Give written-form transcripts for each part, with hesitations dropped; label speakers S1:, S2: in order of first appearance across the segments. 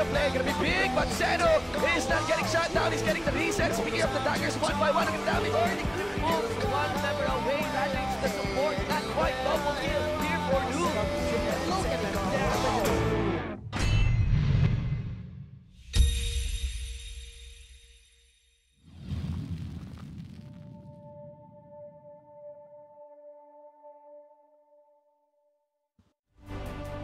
S1: the play. Gonna be big, but Zeno is not getting shot down. He's getting the reset. Speaking of the daggers, one by one, look at damage.
S2: Already moves one member away. That makes the support not quite double kill here for Doom. Look at that damage.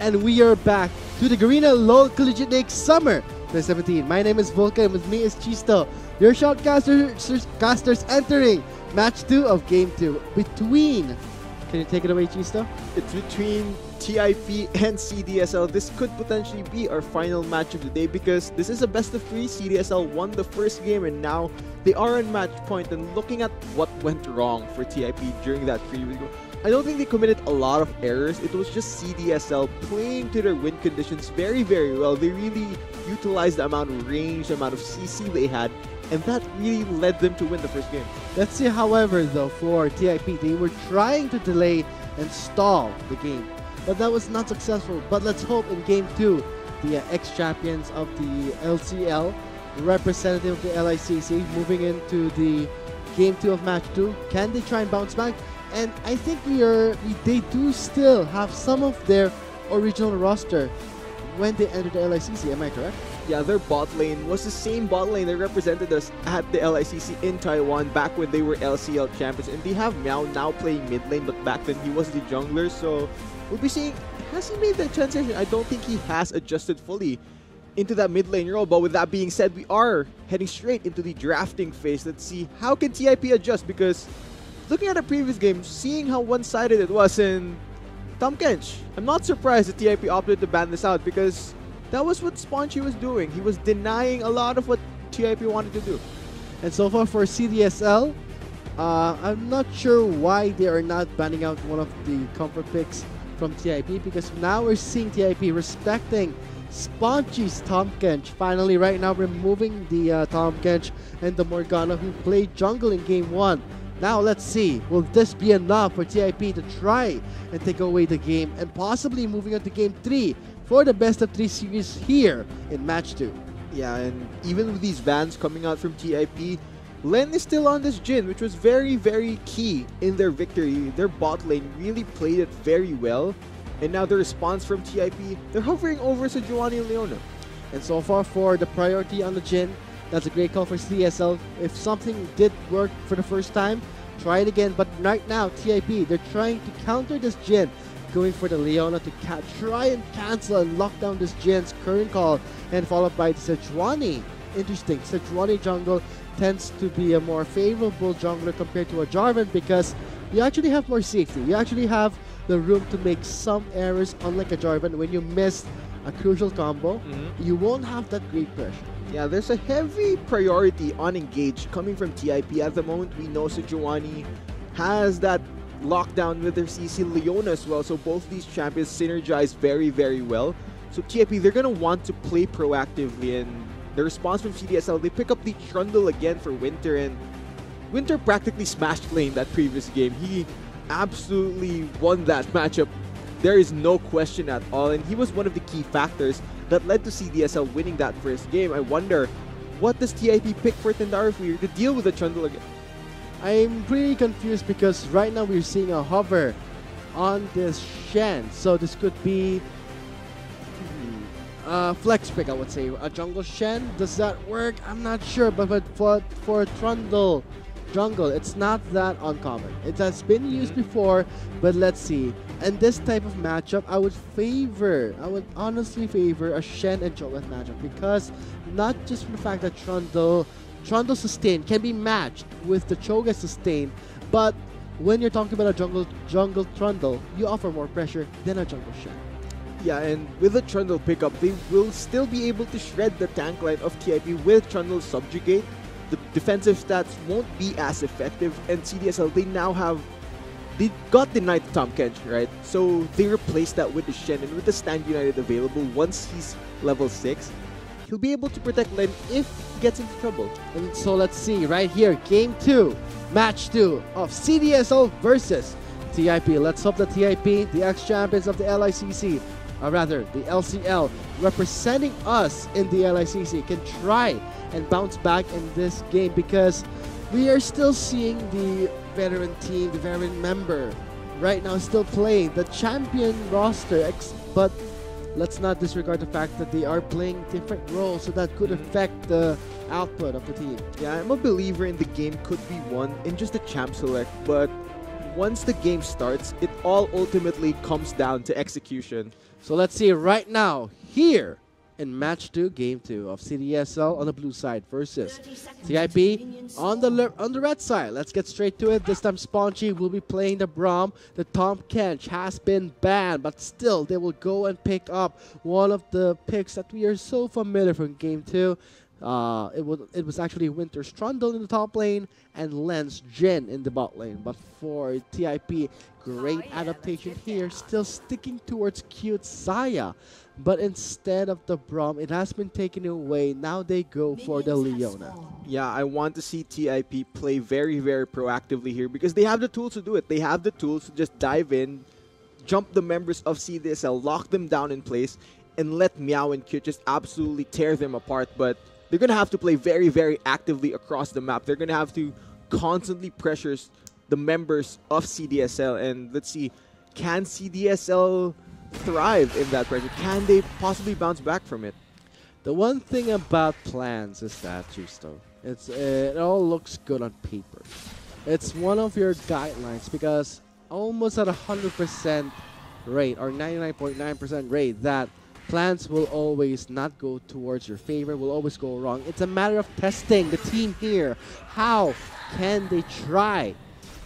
S3: And we are back to the Garena LoL Collegiate League Summer 2017. My name is Volkan, and with me is Chisto, your shoutcasters entering match 2 of game 2 between. Can you take it away, Chisto?
S4: It's between TIP and CDSL. This could potentially be our final match of the day because this is a best of 3. CDSL won the first game and now they are on match point. And looking at what went wrong for TIP during that previous game, I don't think they committed a lot of errors. It was just CDSL playing to their win conditions very, very well. They really utilized the amount of range, the amount of CC they had, and that really led them to win the first game.
S3: Let's see, however, though, for TIP, they were trying to delay and stall the game, but that was not successful. But let's hope in game 2, the ex-champions of the LCL, representative of the LICC, moving into the game 2 of match 2, can they try and bounce back? And I think they do still have some of their original roster when they entered the LICC, am I correct?
S4: Yeah, their bot lane was the same bot lane that represented us at the LICC in Taiwan back when they were LCL champions. And they have now playing mid lane, but back then he was the jungler. So we'll be seeing, has he made that transition? I don't think he has adjusted fully into that mid lane role. But with that being said, we are heading straight into the drafting phase. Let's see how can TIP adjust, because looking at the previous game, seeing how one-sided it was in Tahm Kench, I'm not surprised that TIP opted to ban this out because that was what Spongy was doing. He was denying a lot of what TIP wanted to do.
S3: And so far for CDSL, I'm not sure why they are not banning out one of the comfort picks from TIP, because now we're seeing TIP respecting Spongy's Tahm Kench. Finally, right now, removing the Tahm Kench and the Morgana who played jungle in game 1. Now let's see, will this be enough for TIP to try and take away the game and possibly moving on to game 3 for the best of 3 series here in match 2.
S4: Yeah, and even with these bans coming out from TIP, Len is still on this Jhin, which was very, very key in their victory. Their bot lane really played it very well, and now the response from TIP, they're hovering over Sejuani and Leona.
S3: And so far for the priority on the Jhin, that's a great call for CDSL. If something did work for the first time, try it again. But right now, TIP, they're trying to counter this Jhin, going for the Leona to try and cancel and lock down this Jin's current call, and followed by the Sejuani. Interesting, Sejuani jungle tends to be a more favorable jungler compared to a Jarvan because you actually have more safety. You actually have the room to make some errors, unlike a Jarvan. When you miss a crucial combo, you won't have that great pressure.
S4: Yeah, there's a heavy priority on engage coming from TIP. At the moment, we know Sejuani has that lockdown with their CC, Leona as well. So both these champions synergize very, very well. So TIP, they're going to want to play proactively. And the response from CDSL, they pick up the Trundle again for Winter. And Winter practically smashed lane that previous game. He absolutely won that matchup. There is no question at all. And he was one of the key factors that led to CDSL winning that first game. I wonder, what does TIP pick for Tendarafir to deal with the Trundle again?
S3: I'm pretty confused because right now we're seeing a hover on this Shen. So this could be flex pick, I would say. A jungle Shen, does that work? I'm not sure, but for Trundle jungle, it's not that uncommon. It has been used before, but let's see. And this type of matchup, I would honestly favor a Shen and Cho'Gath matchup, because not just for the fact that Trundle sustain can be matched with the Cho'Gath sustain, but when you're talking about a jungle Trundle, you offer more pressure than a jungle Shen.
S4: Yeah, and with the Trundle pickup, they will still be able to shred the tank line of TIP with Trundle Subjugate. The defensive stats won't be as effective, and CDSL, they got denied to Tahm Kench, right? So they replaced that with the Shen, and with the Stand United available, once he's level 6, he'll be able to protect lane if he gets into trouble.
S3: And so let's see, right here, game 2, match 2 of CDSL versus TIP. Let's hope that TIP, the ex-champions of the LICC, rather the LCL, representing us in the LICC, can try and bounce back in this game, because we are still seeing the veteran team, the veteran member right now still playing the champion roster, but let's not disregard the fact that they are playing different roles, so that could affect the output of the team.
S4: Yeah, I'm a believer in the game could be won in just a champ select, but once the game starts, it all ultimately comes down to execution.
S3: So let's see right now, here in match 2, game 2 of CDSL on the blue side versus TIP on the red side. Let's get straight to it. This time Spongy will be playing the Braum. The Tom Kench has been banned, but still they will go and pick up one of the picks that we are so familiar from game 2. It was actually Winter Strundle in the top lane and Lens Jin in the bot lane. But for TIP, great adaptation here, still sticking towards cute Saya. But instead of the Braum, it has been taken away. Now they go for the Leona.
S4: Yeah, I want to see TIP play very, very proactively here, because they have the tools to do it. They have the tools to just dive in, jump the members of CDSL, lock them down in place, and let Meow and Cute just absolutely tear them apart. But they're going to have to play very, very actively across the map. They're going to have to constantly pressure the members of CDSL. And let's see, can CDSL thrive in that pressure? Can they possibly bounce back from it?
S3: The one thing about plans is that, Justo, it all looks good on paper. It's one of your guidelines, because almost at 100% rate or 99.9% rate that plans will always not go towards your favor, will always go wrong. It's a matter of testing the team here. How can they try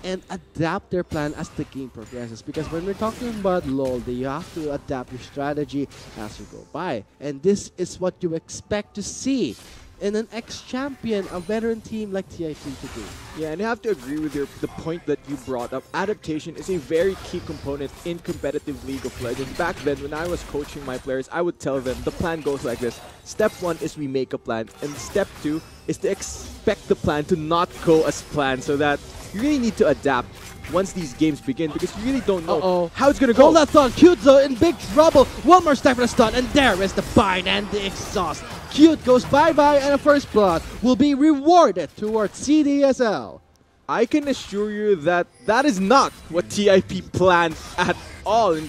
S3: and adapt their plan as the game progresses? Because when we're talking about LoL, you have to adapt your strategy as you go by. And this is what you expect to see in an ex-champion, a veteran team like TIP to do.
S4: Yeah, and I have to agree with the point that you brought up. Adaptation is a very key component in competitive League of Legends. Back then, when I was coaching my players, I would tell them the plan goes like this. Step 1 is we make a plan, and step 2 is to expect the plan to not go as planned, so that you really need to adapt once these games begin, because you really don't know how it's gonna go.
S3: Hold that thought. Cute's in big trouble. One more step for the stun, and there is the bind and the exhaust. Cute goes bye-bye, and a first blood will be rewarded towards CDSL.
S4: I can assure you that that is not what TIP planned at all. In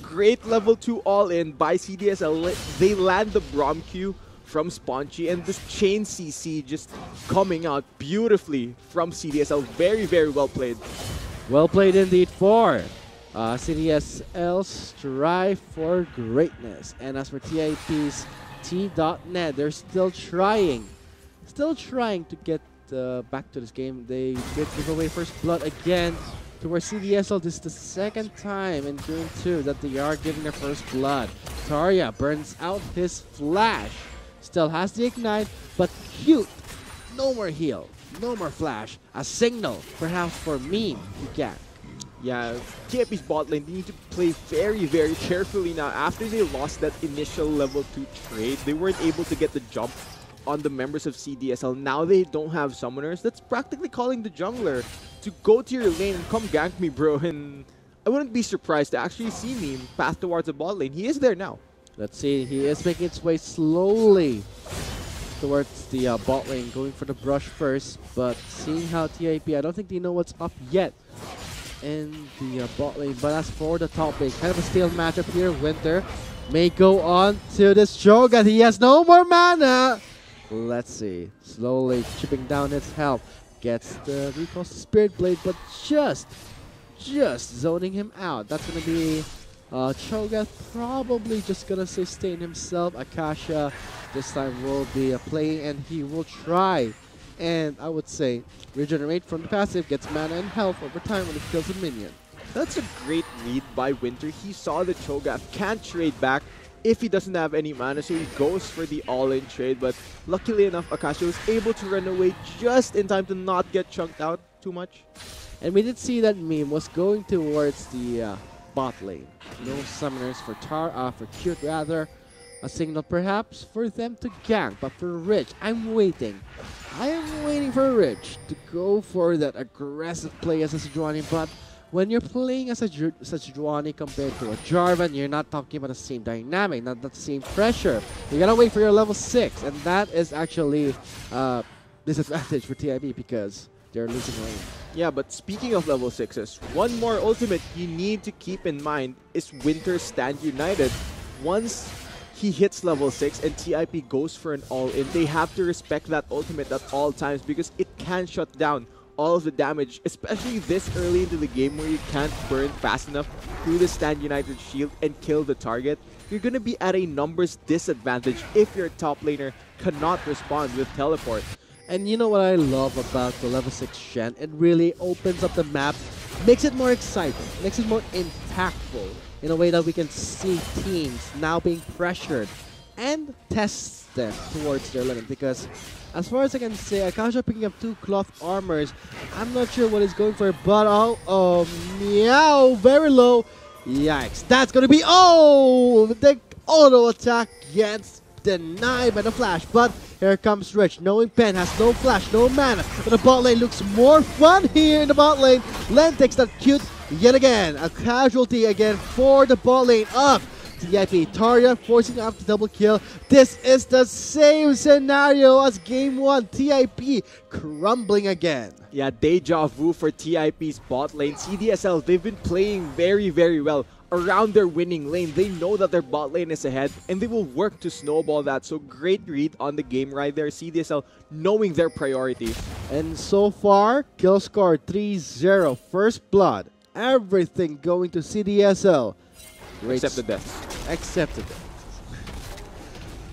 S4: great level 2 all-in by CDSL, they land the Braum Q from Spongy, and this chain CC just coming out beautifully from CDSL. Very, very well played.
S3: Well played indeed for CDSL strive for greatness. And as for TIP's T.net, they're still trying to get back to this game. They did give away first blood again towards CDSL. This is the second time in game 2 that they are giving their first blood. Tarya burns out his flash. Still has the ignite, but Cute, no more heal, no more flash. A signal, perhaps for Meme to get.
S4: Yeah, TIP's bot lane, they need to play very, very carefully now. After they lost that initial level 2 trade, they weren't able to get the jump on the members of CDSL. Now they don't have summoners. That's practically calling the jungler to go to your lane and come gank me, bro. And I wouldn't be surprised to actually see Meme path towards the bot lane. He is there now.
S3: Let's see, he is making its way slowly towards the bot lane, going for the brush first, but seeing how TIP, I don't think they know what's up yet in the bot lane. But as for the top lane, kind of a stale matchup here. Winter may go on to this Cho'Gath. He has no more mana. Let's see, slowly chipping down his health. Gets the recall Spirit Blade, but just zoning him out. That's going to be Cho'Gath probably just going to sustain himself. Akasha this time will be playing, and he will try and I would say regenerate from the passive, gets mana and health over time when it kills a minion.
S4: That's a great read by Winter. He saw that Cho'Gath can't trade back if he doesn't have any mana, so he goes for the all-in trade. But luckily enough, Akasha was able to run away just in time to not get chunked out too much.
S3: And we did see that Meme was going towards the bot lane. No summoners for Cute rather. A signal perhaps for them to gank, but for Rich, I'm waiting. I am waiting for Rich to go for that aggressive play as a Sejuani, but when you're playing as a Sejuani compared to a Jarvan, you're not talking about the same dynamic, not the same pressure. You gotta wait for your level 6, and that is actually disadvantage for TIB because they're losing lane.
S4: Yeah, but speaking of level 6s, one more ultimate you need to keep in mind is Winter Stand United. Once he hits level 6 and TIP goes for an all-in, they have to respect that ultimate at all times because it can shut down all of the damage, especially this early into the game where you can't burn fast enough through the Stand United shield and kill the target. You're going to be at a numbers disadvantage if your top laner cannot respond with teleport.
S3: And you know what I love about the level 6 Shen? It really opens up the map, makes it more exciting, makes it more impactful in a way that we can see teams now being pressured and test them towards their limit. Because as far as I can say, Akasha picking up 2 cloth armors, I'm not sure what he's going for, but meow, very low. Yikes, that's gonna be, the auto attack gets denied by the flash, but here comes Rich, knowing Pen has no flash, no mana, but the bot lane looks more fun here in the bot lane. Len takes that cute yet again, a casualty again for the bot lane up. TIP, Tarya forcing up the double kill. This is the same scenario as game 1, TIP crumbling again.
S4: Yeah, deja vu for TIP's bot lane. CDSL, they've been playing very, very well around their winning lane. They know that their bot lane is ahead and they will work to snowball that. So great read on the game right there. CDSL knowing their priority. And
S3: so far, kill score 3-0, first blood. Everything going to CDSL.
S4: Except the death.
S3: Except the death.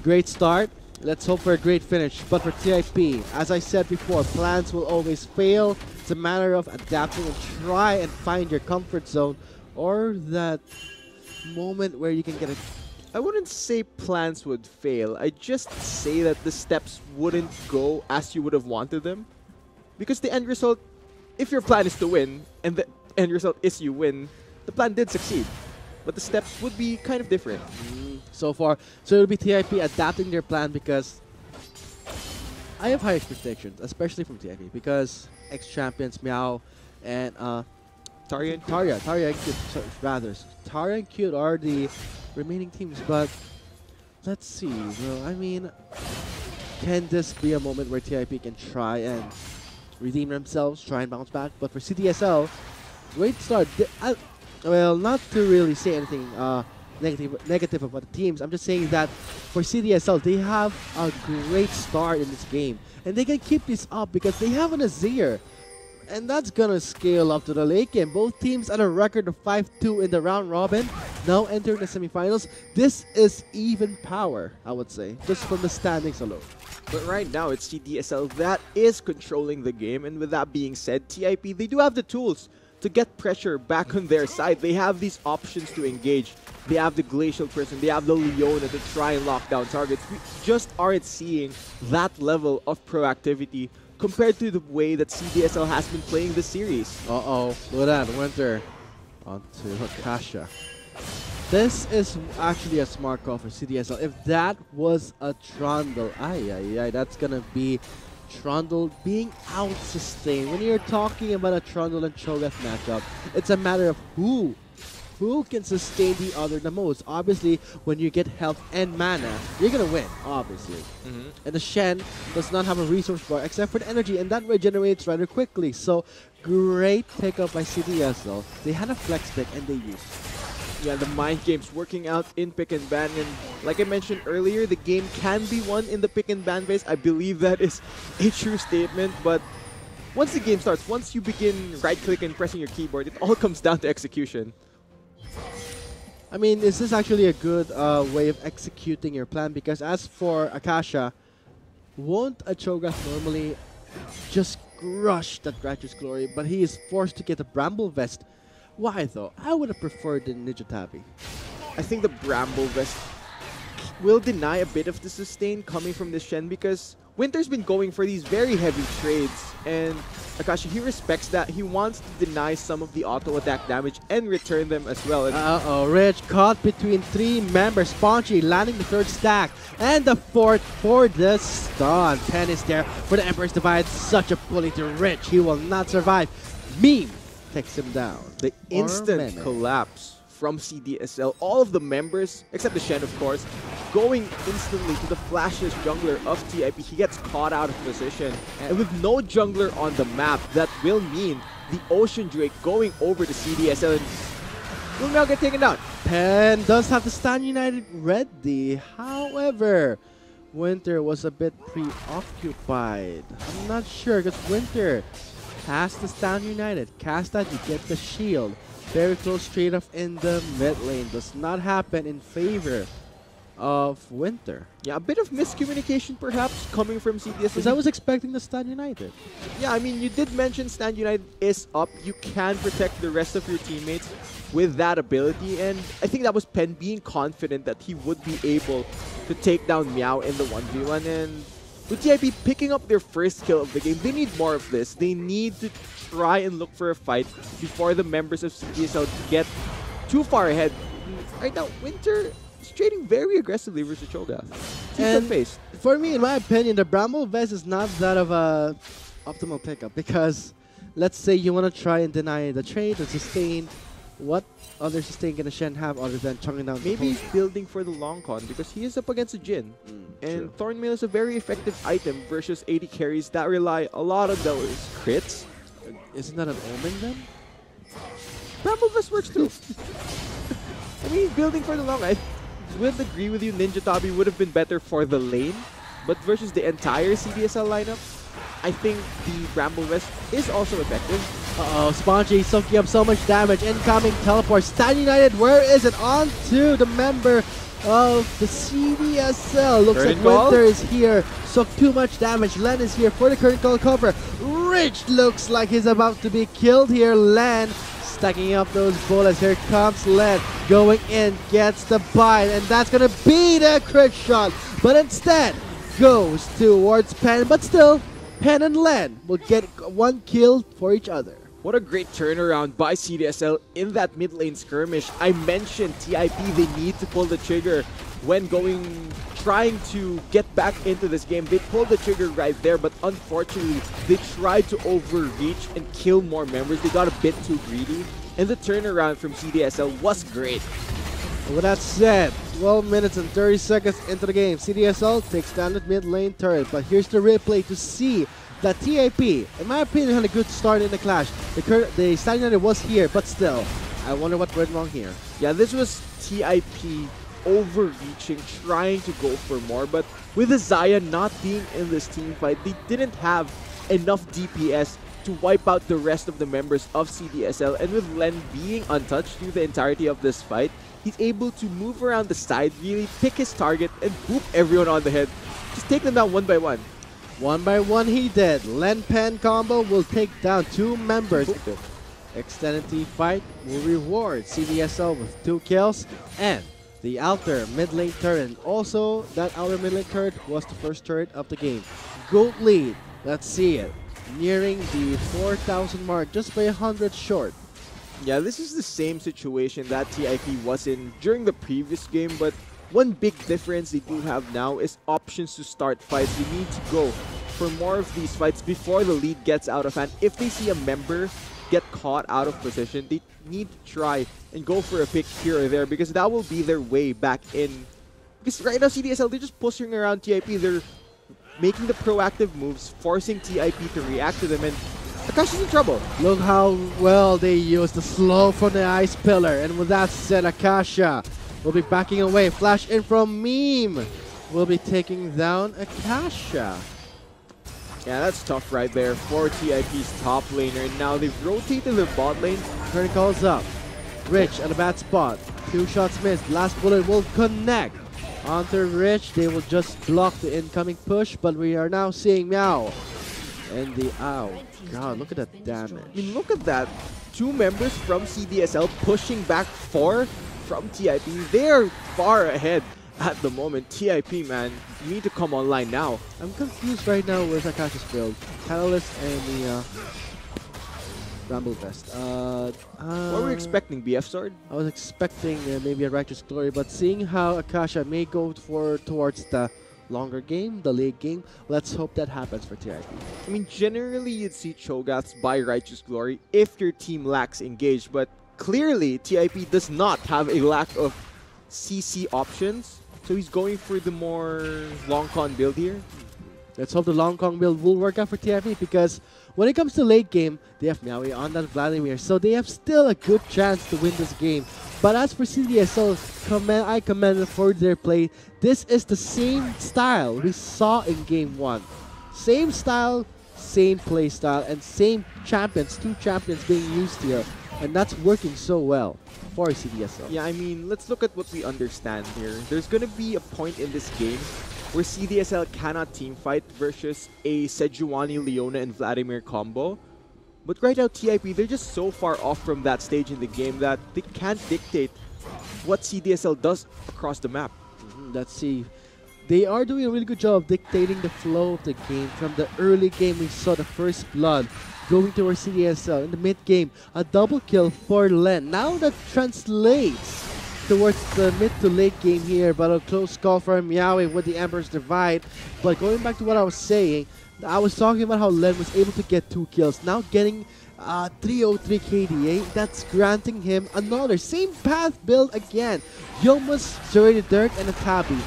S3: Great start. Let's hope for a great finish. But for TIP, as I said before, plans will always fail. It's a matter of adapting and try and find your comfort zone or that moment where you can get a...
S4: I wouldn't say plans would fail. I just say that the steps wouldn't go as you would have wanted them. Because the end result, if your plan is to win, and the end result is you win, the plan did succeed. But the steps would be kind of different.
S3: So far. So it'll be TIP adapting their plan because I have high expectations, especially from TIP, because ex-champions Meow and
S4: Tarya
S3: and Cute, rather. Tarya and Cute are the remaining teams, but let's see, bro. I mean, can this be a moment where TIP can try and redeem themselves, try and bounce back? But for CDSL, great start. Well, not to really say anything negative about the teams. I'm just saying that for CDSL, they have a great start in this game. And they can keep this up because they have an Azir. And that's gonna scale up to the late game. Both teams at a record of 5-2 in the round robin, now entering the semifinals. This is even power, I would say, just from the standings alone.
S4: But right now, it's CDSL that is controlling the game. And with that being said, TIP, they do have the tools to get pressure back on their side. They have these options to engage. They have the Glacial Prison, they have the Leona to try and lock down targets. We just aren't seeing that level of proactivity compared to the way that CDSL has been playing this series.
S3: Look at that, Winter onto Akasha. This is actually a smart call for CDSL. If that was a Trundle, that's gonna be Trundle being out-sustained. When you're talking about a Trundle and Cho'Gath matchup, it's a matter of who can sustain the other the most. Obviously, when you get health and mana, you're gonna win, obviously. And the Shen does not have a resource bar except for the energy, and that regenerates rather quickly. So, great pickup by CDSL. They had a flex pick and they used it.
S4: Yeah, the mind games working out in pick and ban, and like I mentioned earlier, the game can be won in the pick and ban phase. I believe that is a true statement, but once the game starts, once you begin right-click and pressing your keyboard, it all comes down to execution.
S3: I mean, this is actually a good way of executing your plan, because as for Akasha, won't a Cho'Gath normally just crush that Righteous Glory, but he is forced to get a Bramble Vest. Why though? I would have preferred the Ninja Tabi.
S4: I think the Bramble Vest will deny a bit of the sustain coming from the Shen because Winter's been going for these very heavy trades, and Akasha, he respects that. He wants to deny some of the auto attack damage and return them as well. And
S3: Rich caught between 3 members. Spongy landing the 3rd stack and the 4th for the stun. Pen is there for the Emperor's Divide. Such a bully to Rich. He will not survive. Meme takes him down.
S4: The instant
S3: Meme.
S4: collapse from CDSL. All of the members, except the Shen, of course, going instantly to the flashless jungler of TIP. He gets caught out of position. And with no jungler on the map, that will mean the Ocean Drake going over to CDSL and will now get taken down.
S3: Pen does have the Stand United ready. However, Winter was a bit preoccupied. I'm not sure because Winter has the Stand United. Cast that, you get the shield. Very close straight off in the mid lane. Does not happen in favor of Winter.
S4: Yeah, a bit of miscommunication perhaps coming from CDSL.
S3: Because I was expecting the Stand United.
S4: Yeah, I mean, you did mention Stand United is up. You can protect the rest of your teammates with that ability. And I think that was Pen being confident that he would be able to take down Meow in the 1v1. And with TIP picking up their first kill of the game, they need more of this. They need to try and look for a fight before the members of CDSL get too far ahead. Right now, Winter is trading very aggressively versus Cho'Gath.
S3: And
S4: Face.
S3: for me, in my opinion, the Bramble Vest is not that of a optimal pickup because let's say you want to try and deny the trade and sustain. What other sustain can a Shen have other than chunking down?
S4: Maybe he's building for the long con because he is up against a Jhin. And Thornmail is a very effective item versus AD carries that rely a lot on those crits.
S3: Isn't that an omen then?
S4: Bramble Vest works too. I mean, he's building for the long. I would agree with you, Ninja Tabi would have been better for the lane. But versus the entire CDSL lineup, I think the Bramble Vest is also effective.
S3: Uh-oh, Spongy soaking up so much damage. Incoming teleport. Stand United, where is it? On to the member of the CDSL. Looks
S4: Current
S3: like
S4: call?
S3: Winter is here. Soak too much damage. Len is here for the current call cover. Rich looks like he's about to be killed here. Len stacking up those bullets. Here comes Len. Going in, gets the bite. And that's going to be the crit shot. But instead, goes towards Pen. But still, Pen and Len will get one kill for each other.
S4: What a great turnaround by CDSL in that mid lane skirmish. I mentioned TIP, they need to pull the trigger when trying to get back into this game. They pulled the trigger right there, but unfortunately, they tried to overreach and kill more members. They got a bit too greedy, and the turnaround from CDSL was great.
S3: With that said, 12 minutes and 30 seconds into the game, CDSL takes down the mid lane turret. But here's the replay to see that TIP, in my opinion, had a good start in the clash. The Stand United was here, but still, I wonder what went wrong here.
S4: Yeah, this was TIP overreaching, trying to go for more, but with the Xayah not being in this team fight, they didn't have enough DPS to wipe out the rest of the members of CDSL. And with Len being untouched through the entirety of this fight, he's able to move around the side, really pick his target, and boop everyone on the head. Just take them down one by one.
S3: One by one he did. Len Pen combo will take down two members. Extended team fight will reward CDSL with 2 kills. And the outer mid lane turret. Also, that outer mid lane turret was the first turret of the game. Gold lead. Let's see it. Nearing the 4,000 mark, just by 100 short.
S4: Yeah, this is the same situation that TIP was in during the previous game, but one big difference they do have now is options to start fights. They need to go for more of these fights before the lead gets out of hand. If they see a member get caught out of position, they need to try and go for a pick here or there because that will be their way back in. Because right now CDSL, they're just pushing around TIP. They're making the proactive moves, forcing TIP to react to them, and Akasha's in trouble.
S3: Look how well they used the slow from the ice pillar. And with that said, Akasha will be backing away. Flash in from Meme. Will be taking down Akasha.
S4: Yeah, that's tough right there for TIP's top laner. And now they've rotated their bot lane.
S3: Turn calls up. Rich at a bad spot. 2 shots missed. Last bullet will connect. Onto Rich. They will just block the incoming push. But we are now seeing Meow. And the ow. God, look at that damage.
S4: I mean, look at that. 2 members from CDSL pushing back 4 from TIP. They're far ahead at the moment. TIP, man, you need to come online now.
S3: I'm confused right now with Akasha's build. Catalyst and the Bramble Vest.
S4: What were you expecting, BF Sword?
S3: I was expecting maybe a Righteous Glory, but seeing how Akasha may go towards the longer game, the late game. Let's hope that happens for TIP.
S4: I mean, generally you'd see Cho'Gaths buy Righteous Glory if your team lacks engage, but clearly TIP does not have a lack of CC options, so he's going for the more long con build here.
S3: Let's hope the Long Kong build will work out for TIP, because when it comes to late game, they have Miaowi on that Vladimir, so they have still a good chance to win this game. But as for CDSL, I commend them for their play. This is the same style we saw in Game 1. Same style, same play style, and same champions, 2 champions being used here. And that's working so well for CDSL.
S4: Yeah, I mean, let's look at what we understand here. There's going to be a point in this game where CDSL cannot teamfight versus a Sejuani, Leona, and Vladimir combo. But right now, TIP, they're just so far off from that stage in the game that they can't dictate what CDSL does across the map.
S3: Let's see. They are doing a really good job of dictating the flow of the game. From the early game, we saw the first blood going towards CDSL. In the mid game, a double kill for Len. Now that translates towards the mid to late game here, but a close call for Miaowi with the Emperor's Divide. But going back to what I was saying, I was talking about how Len was able to get 2 kills. Now getting 303 KDA, that's granting him another same path build again. Yoma's Serrated Dirk and a Tabi.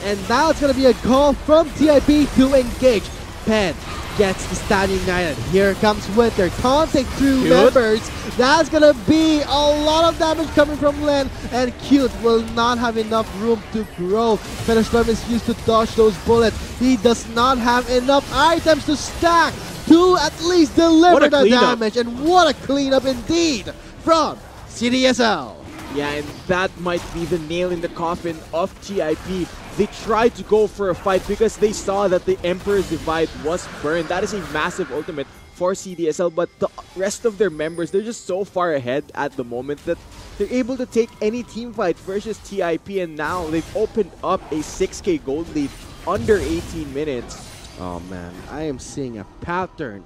S3: And now it's going to be a call from TIP to engage. Pen gets the Standing United. Here comes Winter, taunting through members. That's going to be a lot of damage coming from Len, and Cute will not have enough room to grow. Featherstorm is used to dodge those bullets. He does not have enough items to stack to at least deliver the damage. And what a cleanup indeed from CDSL.
S4: Yeah, and that might be the nail in the coffin of TIP. They tried to go for a fight because they saw that the Emperor's Divide was burned. That is a massive ultimate for CDSL, but the rest of their members, they're just so far ahead at the moment that they're able to take any team fight versus TIP, and now they've opened up a 6k gold lead under 18 minutes.
S3: Oh man, I am seeing a pattern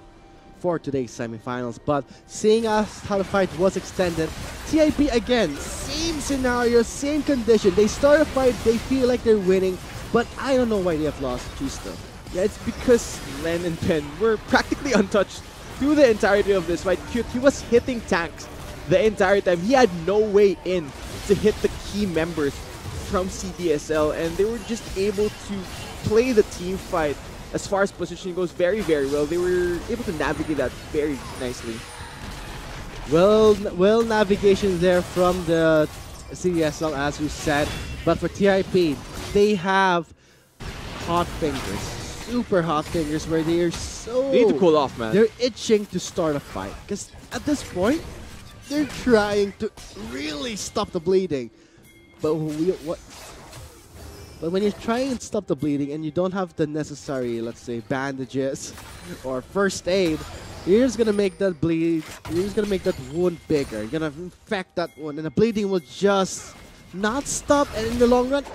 S3: for today's semifinals, but seeing as how the fight was extended, TIP again, same scenario, same condition. They start a fight, they feel like they're winning, but I don't know why they have lost Chusta.
S4: Yeah, it's because Len and Pen were practically untouched through the entirety of this fight. Cute, he was hitting tanks the entire time. He had no way in to hit the key members from CDSL, and they were just able to play the team fight as far as positioning goes very, very well. They were able to navigate that very nicely.
S3: Well, navigation there from the CDSL, as we said, but for TIP, they have hot fingers, super hot fingers, where they are so...
S4: They need to cool off, man.
S3: They're itching to start a fight, because at this point, they're trying to really stop the bleeding. But But when you're trying to stop the bleeding and you don't have the necessary, let's say, bandages or first aid, you're just gonna make that bleed, you're just gonna make that wound bigger. You're gonna infect that wound, and the bleeding will just not stop, and in the long run,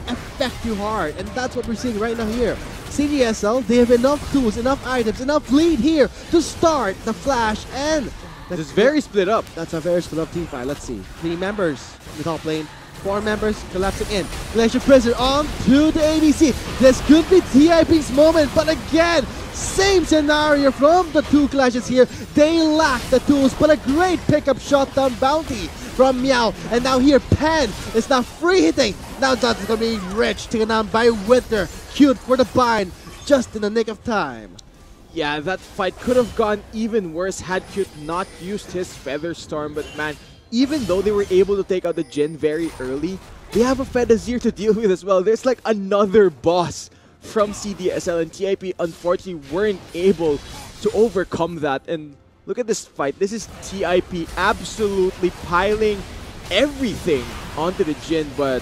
S3: affect you hard. And that's what we're seeing right now here. CDSL, they have enough tools, enough items, enough lead here to start the flash, and
S4: it's very split up.
S3: That's a very split up team fight. Let's see. 3 members in the top lane. 4 members collapsing in. Glacier Prisoner on to the ABC. This could be TIP's moment, but again, same scenario from the 2 clashes here. They lack the tools, but a great pickup shot down bounty from Meow. And now here, Pen is now free hitting. Now that's going to be rich, taken down by Winter. Cute for the bind, just in the nick of time.
S4: Yeah, that fight could have gone even worse had Cute not used his Feather Storm, but man, even though they were able to take out the Jin very early, they have a Fedazir to deal with as well. There's like another boss from CDSL, and TIP unfortunately weren't able to overcome that. And look at this fight. This is TIP absolutely piling everything onto the Jin, but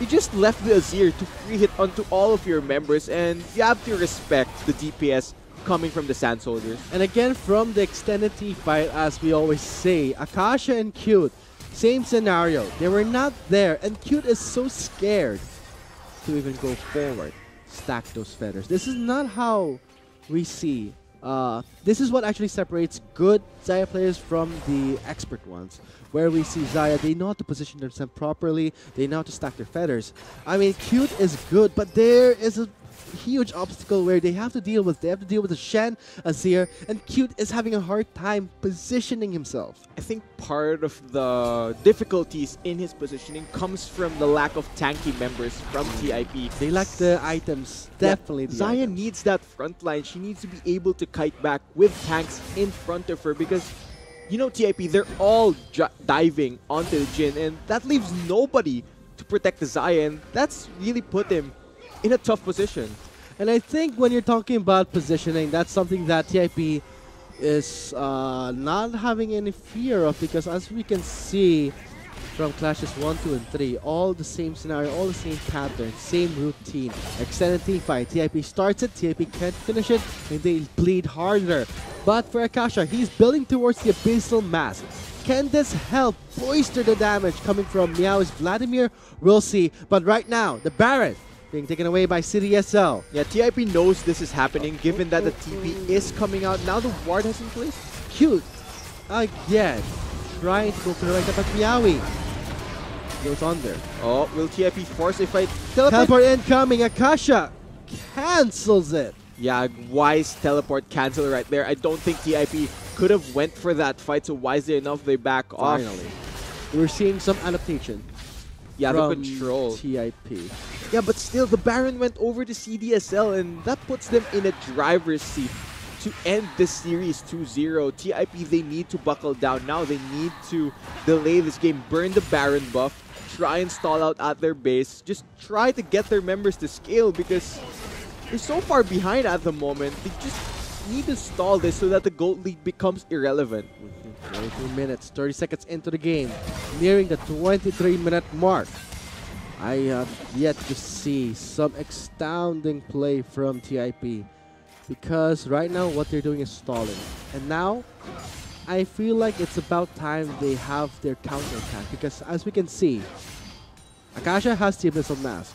S4: you just left the Azir to free hit onto all of your members, and you have to respect the DPS coming from the Sand Soldiers.
S3: And again, from the extended team fight, as we always say, Akasha and Cute, same scenario. They were not there, and Cute is so scared to even go forward, stack those feathers. This is not how we see This is what actually separates good Xayah players from the expert ones. Where we see Xayah, they know how to position themselves properly, they know how to stack their feathers. I mean, Cute is good, but there is a huge obstacle where they have to deal with. They have to deal with a Shen, a Azir, and Cute is having a hard time positioning himself.
S4: I think part of the difficulties in his positioning comes from the lack of tanky members from TIP.
S3: They lack the items, definitely.
S4: Yeah, Xayah needs that front line. She needs to be able to kite back with tanks in front of her because, you know, TIP, they're all diving onto the Jhin, and that leaves nobody to protect the Xayah, and that's really put him in a tough position.
S3: And I think when you're talking about positioning, that's something that TIP is not having any fear of, because as we can see from Clashes 1, 2, and 3, all the same scenario, all the same pattern, same routine. Extended team fight. TIP starts it, TIP can't finish it, and they bleed harder. But for Akasha, he's building towards the Abyssal Mask. Can this help bolster the damage coming from Meow's Vladimir? We'll see. But right now, the Baron being taken away by CDSL.
S4: Yeah, TIP knows this is happening given that the TP is coming out. Now the ward has in place.
S3: Cute again, trying to go for the right up, but Meowie goes on there.
S4: Oh, will TIP force a fight?
S3: Teleport incoming, Akasha cancels it.
S4: Yeah, wise teleport cancel right there. I don't think TIP could have went for that fight, so wisely enough they back off.
S3: Finally, we're seeing some adaptation.
S4: Yeah,
S3: from
S4: the control.
S3: TIP.
S4: Yeah, but still, the Baron went over to CDSL, and that puts them in a driver's seat to end this series 2-0. TIP, they need to buckle down now. They need to delay this game, burn the Baron buff, try and stall out at their base, just try to get their members to scale because they're so far behind at the moment. They just need to stall this so that the gold lead becomes irrelevant.
S3: 22 minutes, 30 seconds into the game, nearing the 23-minute mark. I have yet to see some astounding play from TIP, because right now what they're doing is stalling. And now, I feel like it's about time they have their counterattack, because as we can see, Akasha has the Abyssal Mask.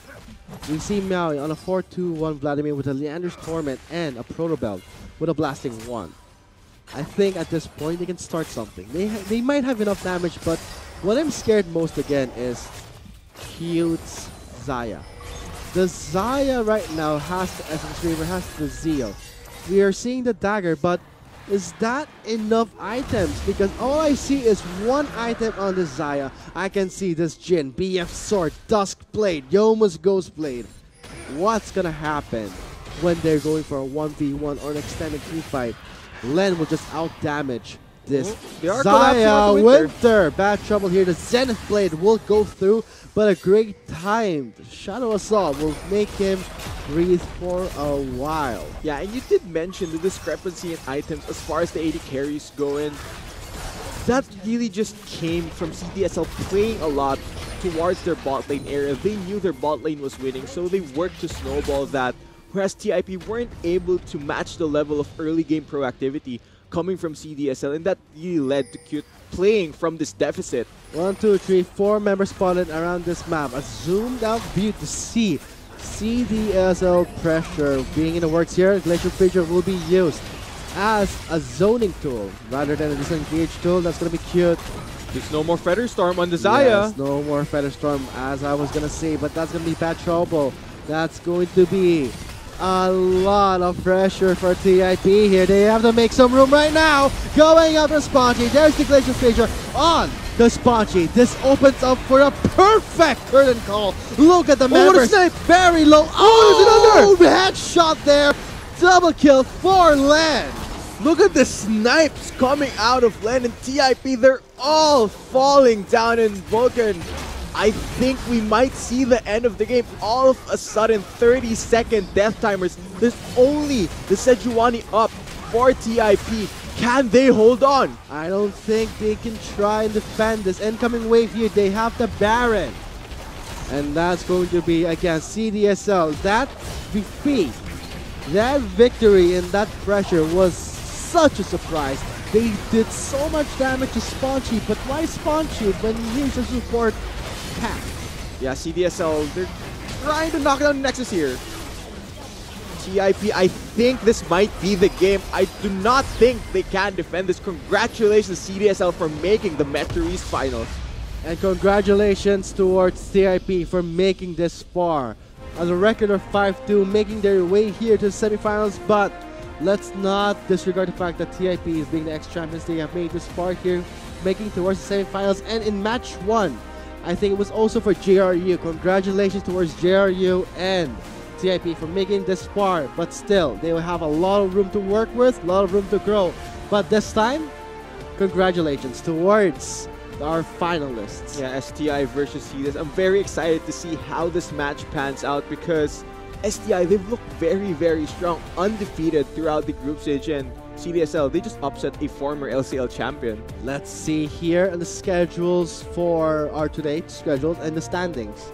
S3: We see Maui on a 4-2-1 Vladimir with a Leander's Torment and a Proto Belt with a Blasting 1. I think at this point they can start something. They might have enough damage, but what I'm scared most again is Cute's Xayah. The Xayah right now has the Essence Reaver, has the Zeal. We are seeing the Dagger, but is that enough items? Because all I see is one item on the Xayah. I can see this Jhin, BF Sword, Dusk Blade, Yoma's Ghost Blade. What's gonna happen when they're going for a 1v1 or an extended team fight? Len will just out-damage this Xayah Winter. Bad trouble here. The Zenith Blade will go through, but a great time. Shadow Assault will make him breathe for a while.
S4: Yeah, and you did mention the discrepancy in items as far as the AD carries go in. That really just came from CDSL playing a lot towards their bot lane area. They knew their bot lane was winning, so they worked to snowball that. Whereas TIP weren't able to match the level of early game proactivity coming from CDSL, and that really led to Cute playing from this deficit.
S3: 1, 2, 3, 4 members spotted around this map. A zoomed out view to see CDSL pressure being in the works here. Glacial Fissure will be used as a zoning tool rather than a disengage tool. That's going to be Cute.
S4: There's no more Feather Storm on the Xayah.
S3: Yes, no more Feather Storm, as I was going to say, but that's going to be bad trouble. That's going to be a lot of pressure for TIP here. They have to make some room right now. Going up to Spongy. There's the Glacial Fissure on the Spongy. This opens up for a perfect curtain call. Look at the members.
S4: Snipe.
S3: Very low. Oh, there's another headshot there. Double kill for Len.
S4: Look at the snipes coming out of Len and TIP. They're all falling down in Vulcan. I think we might see the end of the game. All of a sudden, 30-second death timers. There's only the Sejuani up for TIP. Can they hold on?
S3: I don't think they can try and defend this incoming wave here. They have the Baron. And that's going to be against CDSL. That defeat, that victory and that pressure was such a surprise. They did so much damage to Spongy, but why Spongy when he's a support pack?
S4: Yeah, CDSL, they're trying to knock down Nexus here. TIP, I think this might be the game. I do not think they can defend this. Congratulations CDSL for making the Metro East Finals.
S3: And congratulations towards TIP for making this far. As a record of 5-2, making their way here to the semifinals, but let's not disregard the fact that TIP is being the ex-champions. They have made this far here, making towards the semifinals. And in match 1, I think it was also for JRU. Congratulations towards JRU and TIP for making this far, but still, they will have a lot of room to work with, a lot of room to grow. But this time, congratulations towards our finalists.
S4: Yeah, STI versus CDS. I'm very excited to see how this match pans out because STI, they've looked very, very strong, undefeated throughout the group stage, and CDSL, they just upset a former LCL champion.
S3: Let's see here on the schedules for our today's schedules and the standings.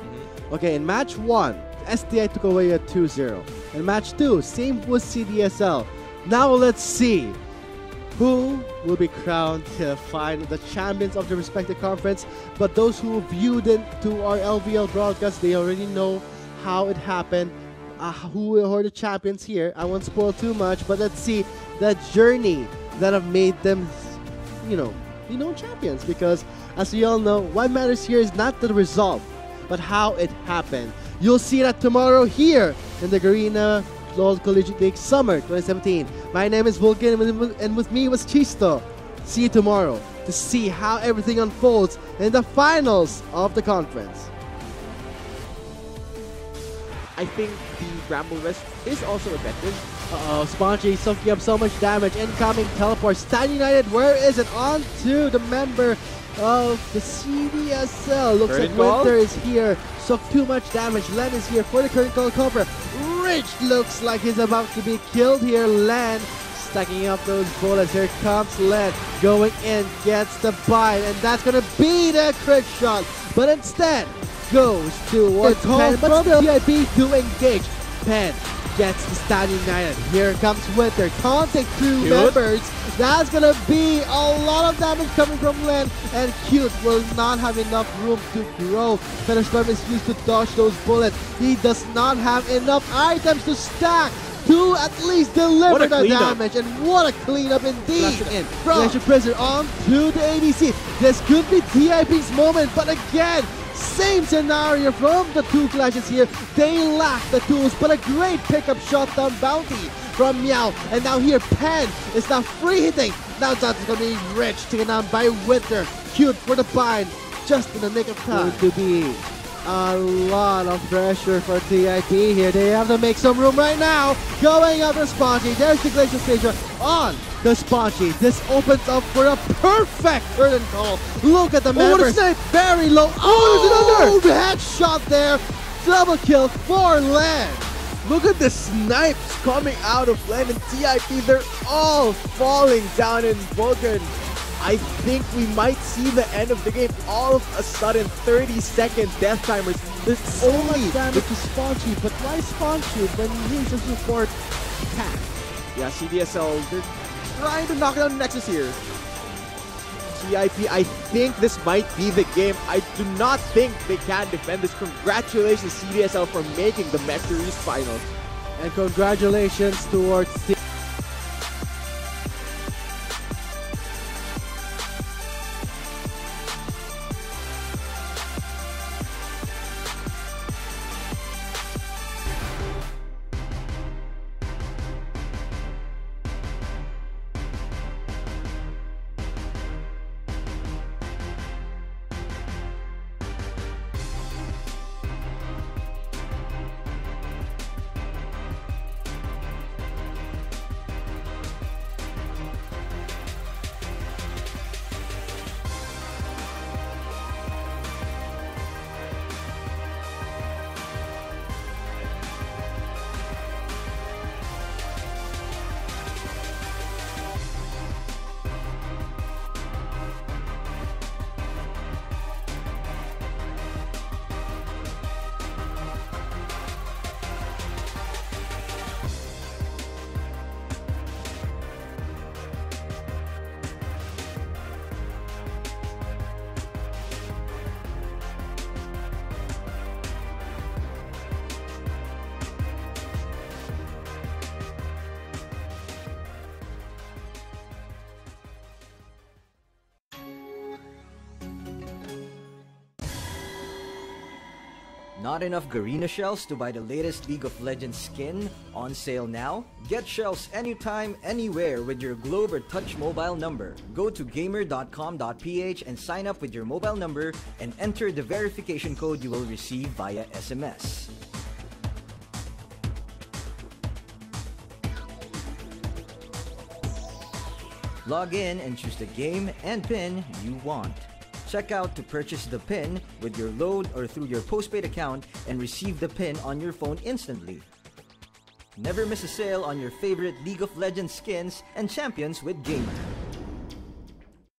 S3: Okay, in match 1, STI took away a 2-0. In match 2, same with CDSL. Now let's see who will be crowned to find the champions of the respective conference. But those who viewed into our LVL broadcast, they already know how it happened, who are the champions here. I won't spoil too much, but let's see the journey that have made them, champions. Because as we all know, what matters here is not the result, but how it happened. You'll see that tomorrow here in the Garena Collegiate League Summer 2017. My name is Vulcan, and with me was Chisto. See you tomorrow to see how everything unfolds in the finals of the conference.
S4: I think the Bramble West is also effective.
S3: Uh-oh, Spongy soaking up so much damage. Incoming teleport. Stan United, where is it? On to the member of the CDSL. Looks
S4: Current
S3: like
S4: call?
S3: Winter is here. So too much damage. Len is here for the current call cover. Rich looks like he's about to be killed here. Len stacking up those bullets. Here comes Len. Going in, gets the bite, and that's gonna be the crit shot. But instead, goes towards Pen, but still TIP to engage. Pen gets the Stan United. Here comes Winter. Contact 2 members. That's gonna be a lot of damage coming from Len, and Cute will not have enough room to grow. Thunderstorm is used to dodge those bullets. He does not have enough items to stack to at least deliver the damage, and what a cleanup indeed. Flash Prisoner on to the ADC. This could be TIP's moment, but again, same scenario from the two clashes here. They lack the tools, but a great pickup shot down bounty from Meow. And now here, Pen is now free hitting. Now that's going to be Rich taken down by Winter. Cute for the bind, just in the nick of time. Going to be a lot of pressure for TIP here. They have to make some room right now. Going after Spongy. There's the Glacial Stager on the Spongy. This opens up for a perfect curtain call. Look at the members. Very low. Oh, there's another headshot there. Double kill for Len.
S4: Look at the snipes coming out of Len and TIP. They're all falling down in Vulcan. I think we might see the end of the game. All of a sudden, 30-second death timers.
S3: There's so much damage to Spongy, but why Spongy when he's a support tank?
S4: Yeah, CDSL, they're trying to knock down Nexus here. TIP, I think this might be the game. I do not think they can defend this. Congratulations CDSL for making the Metro East Finals.
S3: And congratulations towards
S5: Not enough Garena shells to buy the latest League of Legends skin? On sale now? Get shells anytime, anywhere with your Globe or Touch mobile number. Go to gamer.com.ph and sign up with your mobile number and enter the verification code you will receive via SMS. Log in and choose the game and pin you want. Check out to purchase the pin with your load or through your postpaid account and receive the pin on your phone instantly. Never miss a sale on your favorite League of Legends skins and champions with Gamer.